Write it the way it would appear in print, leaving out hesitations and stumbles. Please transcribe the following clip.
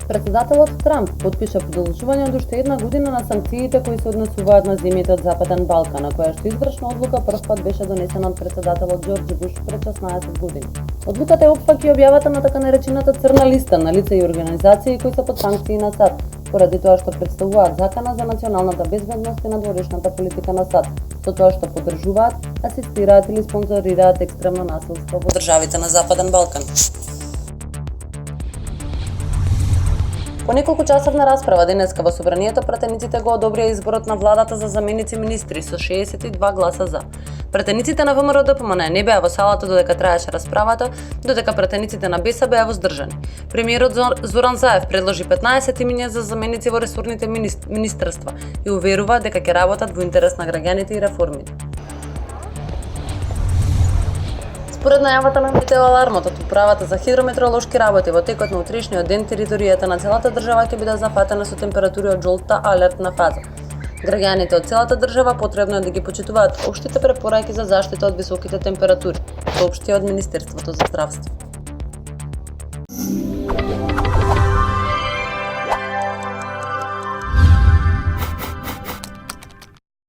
Председателот Трамп потпиша продолжување од уште една година на санкциите кои се однесуваат на земјите од Западен Балкан, која што извршна одлука првпат беше донесена од председателот Џорџ Буш пред 16 години. Одлуката опфаќа и објавата на така наречената црна листа на лица и организации кои се под санкции на САД, поради тоа што представуваат закана за националната безбедност и надворешната политика на САД, со тоа што поддржуваат, асистираат или спонзорираат екстремно насилство во државите на Западен Балкан. По неколку часовна расправа денеска во собранието пратениците го одобрија изборот на владата за заменици министри со 62 гласа за. Пратениците на ВМРО-ДПМН не беа во салата додека траеше расправата, додека пратениците на БЕСА беа воздржани. Премиерот Зоран Заев предложи 15 имиња за заменици во ресорните министерства и уверува дека ќе работат во интерес на граѓаните и реформите. Според најавата на метеоалармот од управата за хидрометеоролошки работи, во текот на утрешниот ден територијата на целата држава ќе биде зафатена со температури од жолта алертна фаза. Граѓаните од целата држава потребно е да ги почитуваат општите препораки за заштита од високите температури, соопшти од Министерството за здравство.